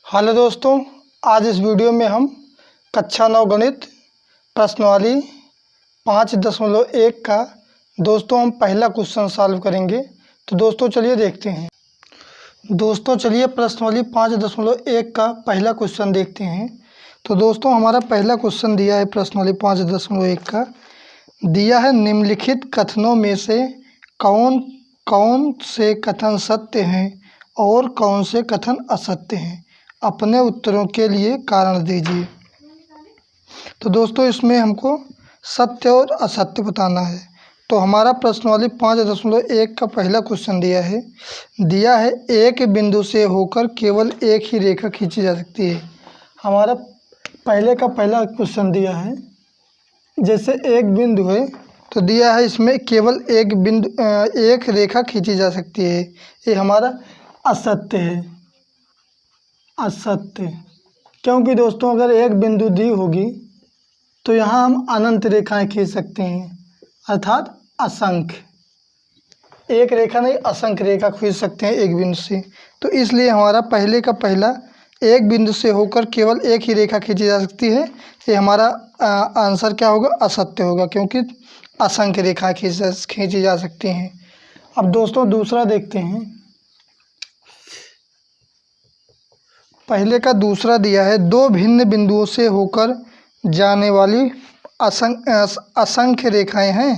Hello दोस्तों, आज इस वीडियो में हम कक्षा 9 गणित प्रश्नावली 5.1 का दोस्तों हम पहला क्वेश्चन सॉल्व करेंगे। तो दोस्तों चलिए देखते हैं। दोस्तों चलिए प्रश्नावली 5.1 का पहला क्वेश्चन देखते हैं। तो दोस्तों हमारा पहला क्वेश्चन दिया है प्रश्नावली 5.1 का, दिया है निम्नलिखित कथनों में से कौन कौन से कथन सत्य हैं और कौन से कथन असत्य हैं, अपने उत्तरों के लिए कारण दीजिए। तो दोस्तों इसमें हमको सत्य और असत्य बताना है। तो हमारा प्रश्नावली 5.1 का पहला क्वेश्चन दिया है एक बिंदु से होकर केवल एक ही रेखा खींची जा सकती है। हमारा पहले का पहला क्वेश्चन दिया है, जैसे एक बिंदु है तो दिया है इसमें केवल एक रेखा खींची जा सकती है। ये हमारा असत्य है, असत्य। क्योंकि दोस्तों अगर एक बिंदु दी होगी तो यहाँ हम अनंत रेखाएं खींच सकते हैं, अर्थात असंख्य। एक रेखा नहीं, असंख्य रेखा खींच सकते हैं एक बिंदु से। तो इसलिए हमारा पहले का पहला एक बिंदु से होकर केवल एक ही रेखा खींची जा सकती है, ये हमारा आंसर क्या होगा, असत्य होगा, क्योंकि असंख्य रेखा खींची जा सकती हैं। अब दोस्तों दूसरा देखते हैं। पहले का दूसरा दिया है दो भिन्न बिंदुओं से होकर जाने वाली असंख्य रेखाएं हैं।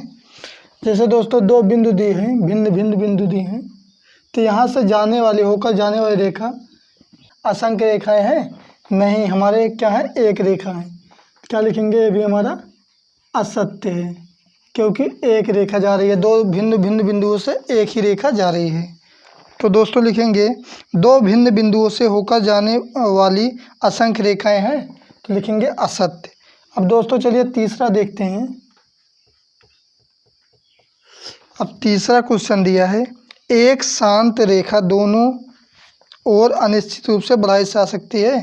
जैसे दोस्तों दो बिंदु दिए हैं, भिन्न भिन्न बिंदु दिए हैं, तो यहाँ से होकर जाने वाली रेखा असंख्य रेखाएं हैं नहीं, हमारे क्या है, एक रेखा है। क्या लिखेंगे, ये भी हमारा असत्य है, क्योंकि एक रेखा जा रही है, दो भिन्न भिन्न बिंदुओं से एक ही रेखा जा रही है। तो दोस्तों लिखेंगे दो भिन्न बिंदुओं से होकर जाने वाली असंख्य रेखाएं हैं, तो लिखेंगे असत्य। अब दोस्तों चलिए तीसरा देखते हैं। अब तीसरा क्वेश्चन दिया है एक शांत रेखा दोनों ओर अनिश्चित रूप से बढ़ाई जा सकती है।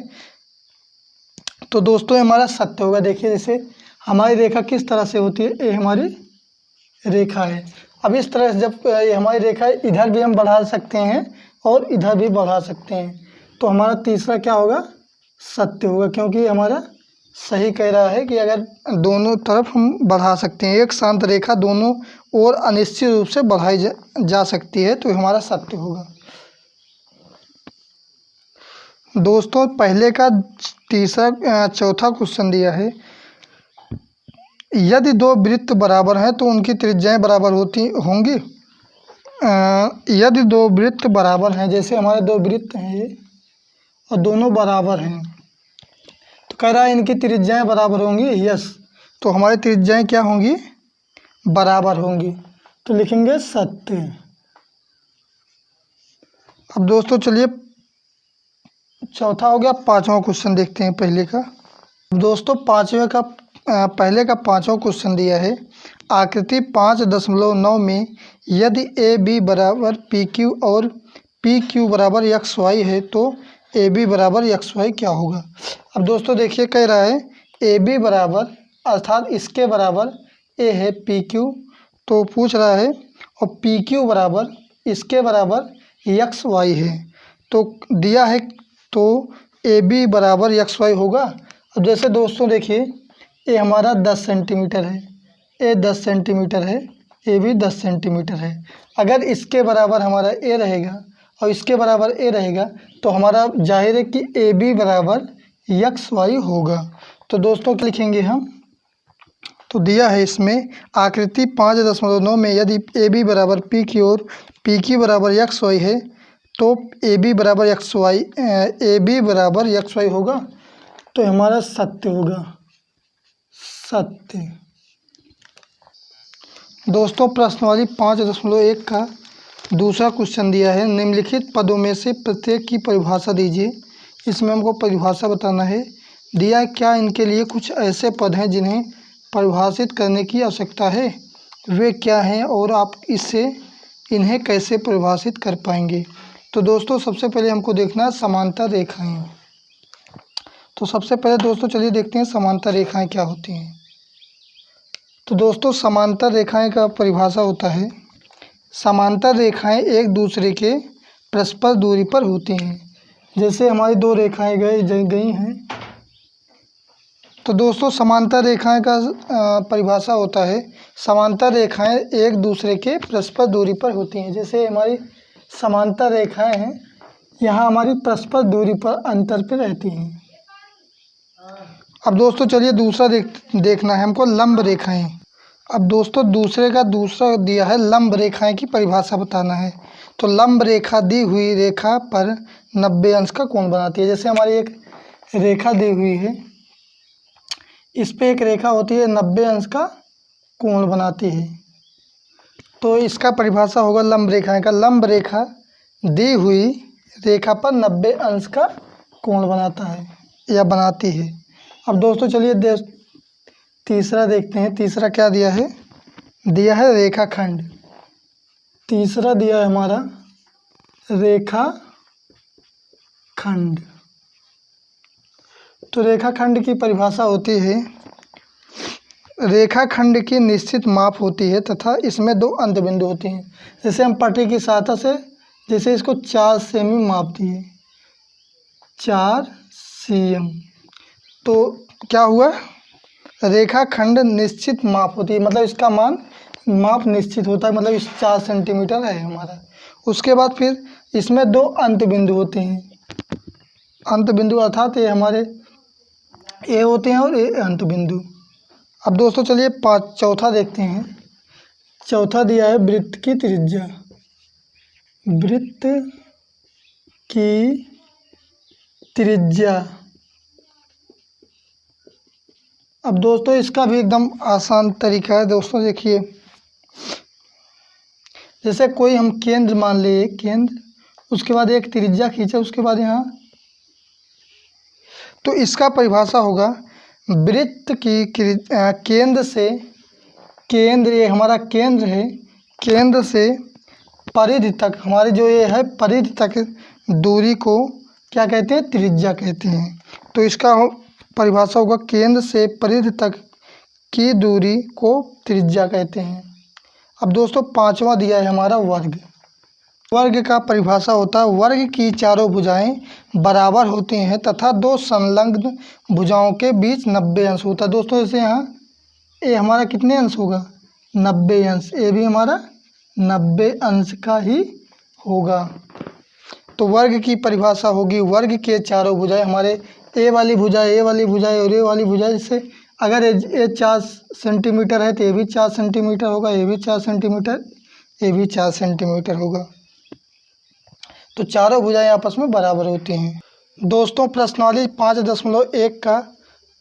तो दोस्तों हमारा सत्य होगा। देखिए जैसे हमारी रेखा किस तरह से होती है, ये हमारी रेखा है। अब इस तरह से जब ये हमारी रेखा है, इधर भी हम बढ़ा सकते हैं और इधर भी बढ़ा सकते हैं, तो हमारा तीसरा क्या होगा, सत्य होगा, क्योंकि हमारा सही कह रहा है कि अगर दोनों तरफ हम बढ़ा सकते हैं, एक शांत रेखा दोनों ओर अनिश्चित रूप से बढ़ाई जा सकती है, तो हमारा सत्य होगा। दोस्तों पहले का चौथा क्वेश्चन दिया है यदि दो वृत्त बराबर हैं तो उनकी त्रिज्याएं बराबर होंगी। यदि दो वृत्त बराबर हैं, जैसे हमारे दो वृत्त हैं ये और दोनों बराबर हैं, तो कह रहा है इनकी त्रिज्याएं बराबर होंगी। यस, तो हमारी त्रिज्याएं क्या होंगी, बराबर होंगी, तो लिखेंगे सत्य। अब दोस्तों चलिए चौथा हो गया, पांचवा क्वेश्चन देखते हैं पहले का। दोस्तों पहले का पांचवा क्वेश्चन दिया है आकृति 5.9 में यदि ए बी बराबर पी क्यू और पी क्यू बराबर एक्स वाई है तो ए बी बराबर एक्स वाई क्या होगा। अब दोस्तों देखिए कह रहा है ए बी बराबर अर्थात इसके बराबर ए है पी क्यू, तो पूछ रहा है और पी क्यू बराबर इसके बराबर एक्स वाई है, तो दिया है, तो ए बी बराबर एक्स वाई होगा। अब जैसे दोस्तों देखिए ये हमारा 10 सेंटीमीटर है, ए 10 सेंटीमीटर है, ए भी 10 सेंटीमीटर है। अगर इसके बराबर हमारा ए रहेगा और इसके बराबर ए रहेगा, तो हमारा जाहिर है कि ए बी बराबर एक्स वाई होगा। तो दोस्तों क्या लिखेंगे हम, तो दिया है इसमें आकृति 5.9 में यदि ए बी बराबर पी की और पी की बराबर एक्स वाई है तो ए बी बराबर एक्स वाई होगा, तो हमारा सत्य होगा, सत्य। दोस्तों प्रश्नावली 5.1 का दूसरा क्वेश्चन दिया है निम्नलिखित पदों में से प्रत्येक की परिभाषा दीजिए। इसमें हमको परिभाषा बताना है। दिया है क्या इनके लिए कुछ ऐसे पद हैं जिन्हें परिभाषित करने की आवश्यकता है, वे क्या हैं और आप इन्हें कैसे परिभाषित कर पाएंगे। तो दोस्तों सबसे पहले हमको देखना है समांतर रेखाएं। तो सबसे पहले दोस्तों चलिए देखते हैं समांतर रेखाएं क्या होती हैं। तो दोस्तों समांतर रेखाएं का परिभाषा होता है, समांतर रेखाएं एक दूसरे के परस्पर दूरी पर होती हैं। जैसे हमारी दो रेखाएं गई हैं, तो दोस्तों समांतर रेखाएं का परिभाषा होता है, समांतर रेखाएं एक दूसरे के परस्पर दूरी पर होती हैं। जैसे हमारी समांतर रेखाएं हैं, यहाँ हमारी परस्पर दूरी पर अंतर पे रहती हैं। अब दोस्तों चलिए दूसरा देखना है हमको, लंब रेखाएं। अब दोस्तों दूसरा दिया है लंब रेखाएं की परिभाषा बताना है। तो लंब रेखा दी हुई रेखा पर 90 अंश का कोण बनाती है। जैसे हमारी एक रेखा दी हुई है, इस पे एक रेखा होती है 90 अंश का कोण बनाती है। तो इसका परिभाषा होगा लंब रेखाएं का, लंब रेखा दी हुई रेखा पर 90 अंश का कोण बनाता है या बनाती है। अब दोस्तों चलिए तीसरा देखते हैं। तीसरा क्या दिया है रेखाखंड। तीसरा दिया है हमारा रेखाखंड। तो रेखाखंड की परिभाषा होती है, रेखाखंड की निश्चित माप होती है तथा इसमें 2 अंत बिंदु होते हैं। जैसे हम पट्टी की सहायता से जैसे इसको 4 सेमी माप दिए, 4 cm, तो क्या हुआ, रेखाखंड निश्चित माप होती है, मतलब इसका माप निश्चित होता है, मतलब इस 4 सेंटीमीटर है हमारा। उसके बाद फिर इसमें 2 अंत बिंदु होते हैं, अंत बिंदु अर्थात ये हमारे ए होते हैं और ए अंत बिंदु। अब दोस्तों चलिए चौथा देखते हैं। चौथा दिया है वृत्त की त्रिज्या। वृत्त की त्रिज्या। अब दोस्तों इसका भी एकदम आसान तरीका है। दोस्तों देखिए, जैसे कोई हम केंद्र मान लिए, केंद्र, उसके बाद एक त्रिज्या खींचे, उसके बाद यहाँ, तो इसका परिभाषा होगा वृत्त की केंद्र से, केंद्र ये हमारा केंद्र है, केंद्र से परिधि तक, हमारी जो ये है परिधि तक दूरी को क्या कहते हैं, त्रिज्या कहते हैं। तो इसका परिभाषा होगा केंद्र से परिधि तक की दूरी को त्रिज्या कहते हैं। अब दोस्तों पांचवा दिया है हमारा वर्ग। वर्ग का परिभाषा होता है, वर्ग की चारों भुजाएं बराबर होती हैं तथा 2 संलग्न भुजाओं के बीच 90 अंश होता है। दोस्तों जैसे यहाँ ए हमारा कितने अंश होगा, 90 अंश, ए भी हमारा 90 अंश का ही होगा। तो वर्ग की परिभाषा होगी, वर्ग के चारों भुजाएं, हमारे ए वाली भुजा, ए वाली भुजा और ए वाली भुजा, जैसे अगर ए 4 सेंटीमीटर है तो ये भी 4 सेंटीमीटर होगा, ये भी 4 सेंटीमीटर, ये भी 4 सेंटीमीटर होगा। तो चारों भुजाएं आपस में बराबर होती हैं। दोस्तों प्रश्नावली 5.1 का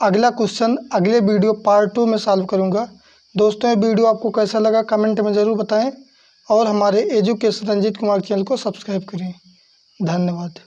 अगला क्वेश्चन अगले वीडियो पार्ट 2 में सॉल्व करूंगा। दोस्तों ये वीडियो आपको कैसा लगा कमेंट में ज़रूर बताएं और हमारे एजुकेशन रंजीत कुमार चैनल को सब्सक्राइब करें। धन्यवाद।